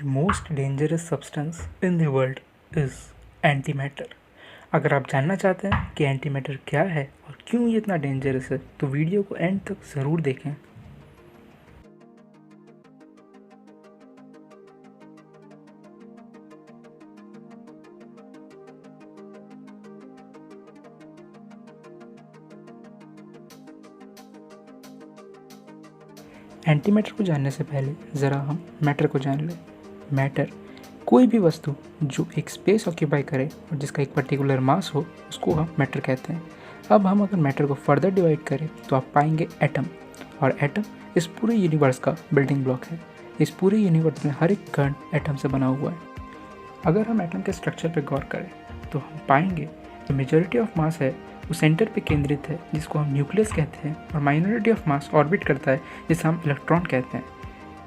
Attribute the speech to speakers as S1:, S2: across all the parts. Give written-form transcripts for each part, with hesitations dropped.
S1: The most dangerous substance in the world is antimatter। अगर आप जानना चाहते हैं कि एंटीमैटर क्या है और क्यों ये इतना डेंजरस है तो वीडियो को एंड तक ज़रूर देखें। एंटीमैटर को जानने से पहले ज़रा हम मैटर को जान लें। मैटर कोई भी वस्तु जो एक स्पेस ऑक्यूपाई करे और जिसका एक पर्टिकुलर मास हो उसको हम मैटर कहते हैं। अब हम अगर मैटर को फर्दर डिवाइड करें तो आप पाएंगे एटम, और एटम इस पूरे यूनिवर्स का बिल्डिंग ब्लॉक है। इस पूरे यूनिवर्स में हर एक कण एटम से बना हुआ है। अगर हम एटम के स्ट्रक्चर पर गौर करें तो हम पाएंगे कि मेजॉरिटी ऑफ मास है वो सेंटर पे केंद्रित है जिसको हम न्यूक्लियस कहते हैं, और माइनॉरिटी ऑफ मास ऑर्बिट करता है जिसे हम इलेक्ट्रॉन कहते हैं।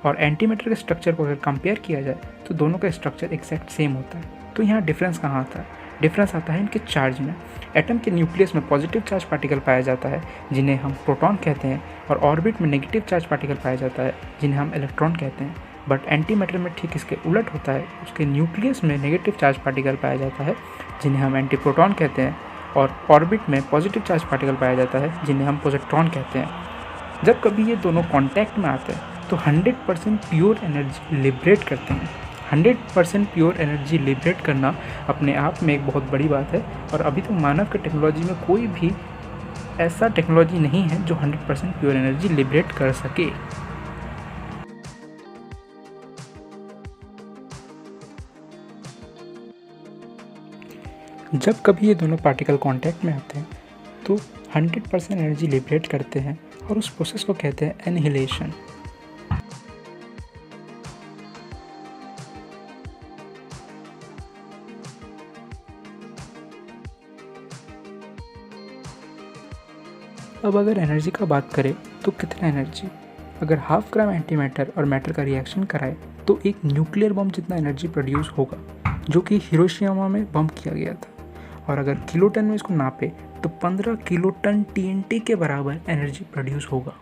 S1: और एंटीमैटर के स्ट्रक्चर को अगर कंपेयर किया जाए तो दोनों का स्ट्रक्चर एक्जैक्ट सेम होता है। तो यहाँ डिफरेंस कहाँ आता है? डिफरेंस आता है इनके चार्ज में। एटम के न्यूक्लियस में पॉजिटिव चार्ज पार्टिकल पाया जाता है जिन्हें हम प्रोटॉन कहते हैं, और ऑर्बिट में नेगेटिव चार्ज पार्टिकल पाया जाता है जिन्हें हम इलेक्ट्रॉन कहते हैं। बट एंटीमैटर में ठीक इसके उलट होता है। उसके न्यूक्लियस में नेगेटिव चार्ज पार्टिकल पाया जाता है जिन्हें हम एंटीप्रोटॉन कहते हैं, और ऑर्बिट में पॉजिटिव चार्ज पार्टिकल पाया जाता है जिन्हें हम पॉजिट्रॉन कहते हैं। जब कभी ये दोनों कांटेक्ट में आते हैं तो 100% प्योर एनर्जी लिबरेट करते हैं। 100% प्योर एनर्जी लिबरेट करना अपने आप में एक बहुत बड़ी बात है, और अभी तक मानव के टेक्नोलॉजी में कोई भी ऐसा टेक्नोलॉजी नहीं है जो 100% प्योर एनर्जी लिबरेट कर सके। जब कभी ये दोनों पार्टिकल कांटेक्ट में आते हैं तो 100% एनर्जी लिबरेट करते हैं, और उस प्रोसेस को कहते हैं एनहिलेशन। अब अगर एनर्जी का बात करें तो कितना एनर्जी? अगर हाफ ग्राम एंटीमैटर और मैटर का रिएक्शन कराए तो एक न्यूक्लियर बम जितना एनर्जी प्रोड्यूस होगा, जो कि हिरोशिमा में बम किया गया था। और अगर किलोटन में इसको नापे तो 15 किलोटन TNT के बराबर एनर्जी प्रोड्यूस होगा।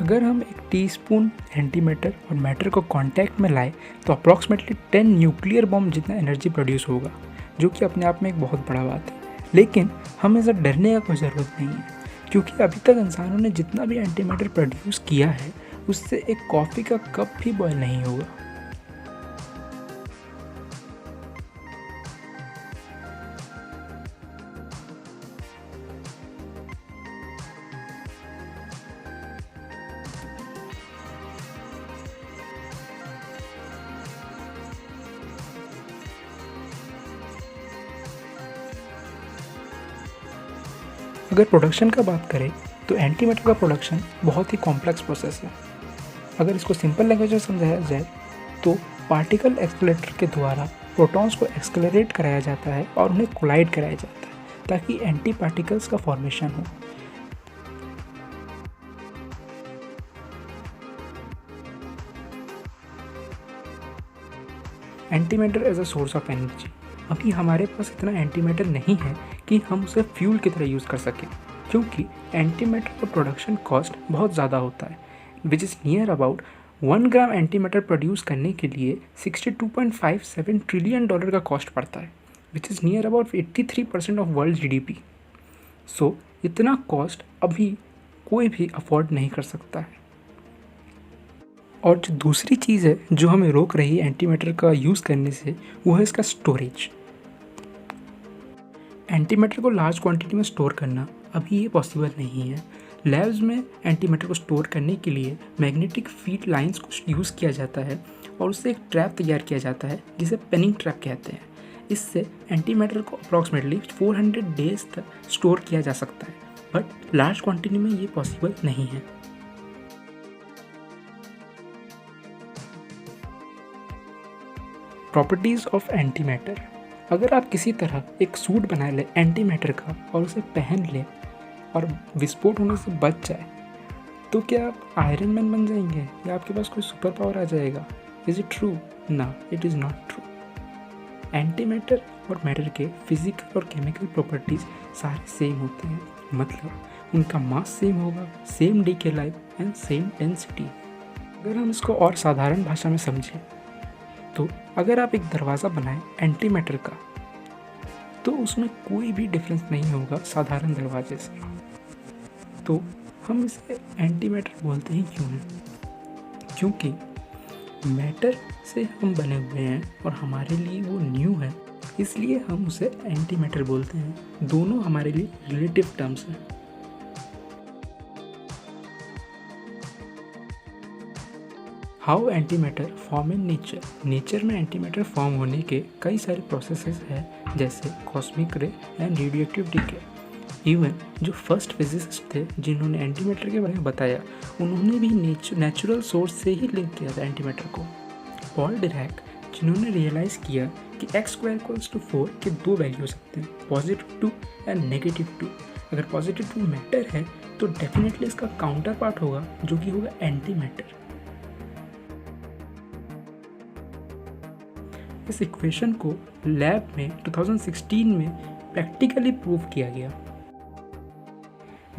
S1: अगर हम एक टीस्पून एंटीमैटर और मैटर को कांटेक्ट में लाए तो अप्रॉक्सीमेटली 10 न्यूक्लियर बम जितना एनर्जी प्रोड्यूस होगा, जो कि अपने आप में एक बहुत बड़ा बात है। लेकिन हमें इसे डरने का कोई ज़रूरत नहीं है, क्योंकि अभी तक इंसानों ने जितना भी एंटीमैटर प्रोड्यूस किया है उससे एक कॉफ़ी का कप भी बॉयल नहीं होगा। अगर प्रोडक्शन का बात करें तो एंटीमैटर का प्रोडक्शन बहुत ही कॉम्प्लेक्स प्रोसेस है। अगर इसको सिंपल लैंग्वेज में समझाया जाए तो पार्टिकल एक्सेलरेटर के द्वारा प्रोटॉन्स को एक्सेलरेट कराया जाता है और उन्हें कोलाइड कराया जाता है ताकि एंटी पार्टिकल्स का फॉर्मेशन हो। Antimatter as a source of energy. अभी हमारे पास इतना एंटीमैटर नहीं है कि हम उसे फ्यूल की तरह यूज़ कर सकें, क्योंकि एंटीमैटर का प्रोडक्शन कॉस्ट बहुत ज़्यादा होता है, which is near about 1 gram antimatter produce करने के लिए $62.57 ट्रिलियन का कॉस्ट पड़ता है, which is near about 83% of world GDP। सो इतना कॉस्ट अभी कोई भी अफोर्ड नहीं कर सकता है। और जो दूसरी चीज़ है जो हमें रोक रही है एंटीमैटर का यूज़ करने से, वो है इसका स्टोरेज। एंटीमैटर को लार्ज क्वांटिटी में स्टोर करना अभी ये पॉसिबल नहीं है। लैब्स में एंटीमैटर को स्टोर करने के लिए मैग्नेटिक फील्ड लाइंस को यूज़ किया जाता है, और उससे एक ट्रैप तैयार किया जाता है जिसे पेनिंग ट्रैप कहते हैं। इससे एंटीमैटर को अप्रॉक्सीमेटली 400 डेज तक स्टोर किया जा सकता है, बट लार्ज क्वांटिटी में ये पॉसिबल नहीं है। Properties of antimatter. अगर आप किसी तरह एक सूट बना लें एंटीमैटर का और उसे पहन लें और विस्फोट होने से बच जाए तो क्या आप आयरन मैन बन जाएंगे या आपके पास कोई सुपर पावर आ जाएगा? Is it true? ना, it is not true. Anti matter और मैटर के फिजिकल और केमिकल प्रॉपर्टीज सारे सेम होते हैं, मतलब उनका मास सेम होगा, same decay life and same density. अगर हम इसको और साधारण भाषा में समझें तो अगर आप एक दरवाज़ा बनाएं एंटी मैटर का तो उसमें कोई भी डिफरेंस नहीं होगा साधारण दरवाजे से। तो हम इसे एंटी मैटर बोलते ही क्यों हैं? क्योंकि मैटर से हम बने हुए हैं और हमारे लिए वो न्यू है, इसलिए हम उसे एंटी मैटर बोलते हैं। दोनों हमारे लिए रिलेटिव टर्म्स हैं। How anti matter form in nature. Nature में एंटी मैटर फॉर्म होने के कई सारे प्रोसेसेस हैं, जैसे cosmic ray and radioactive decay. Even जो फर्स्ट फिजिसिस्ट थे जिन्होंने एंटी मैटर के बारे में बताया, उन्होंने भी नेचुरल सोर्स से ही लिंक किया था एंटी मैटर को। पॉल डिरैक जिन्होंने रियलाइज़ किया कि x² = 4 के दो वैल्यू हो सकते हैं, +2 एंड -2। अगर +2 मैटर है तो डेफिनेटली इसका काउंटर पार्ट होगा जो कि होगा एंटी मैटर। इस इक्वेशन को लैब में 2016 में प्रैक्टिकली प्रूव किया गया।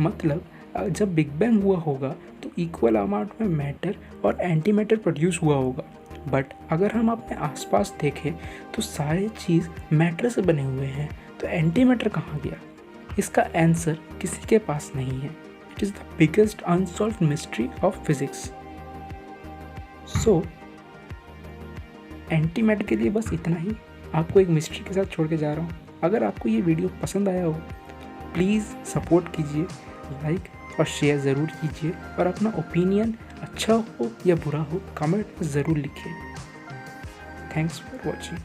S1: मतलब जब बिग बैंग हुआ होगा तो इक्वल अमाउंट में मैटर और एंटी मैटर प्रोड्यूस हुआ होगा, बट अगर हम अपने आसपास देखें तो सारे चीज़ मैटर से बने हुए हैं, तो एंटी मैटर कहाँ गया? इसका आंसर किसी के पास नहीं है। It is the biggest unsolved mystery of physics. So anti matter के लिए बस इतना ही, आपको एक मिस्ट्री के साथ छोड़ के जा रहा हूँ। अगर आपको ये वीडियो पसंद आया हो प्लीज़ सपोर्ट कीजिए, लाइक और शेयर ज़रूर कीजिए, और अपना ओपिनियन अच्छा हो या बुरा हो कमेंट में ज़रूर लिखिए। Thanks for watching.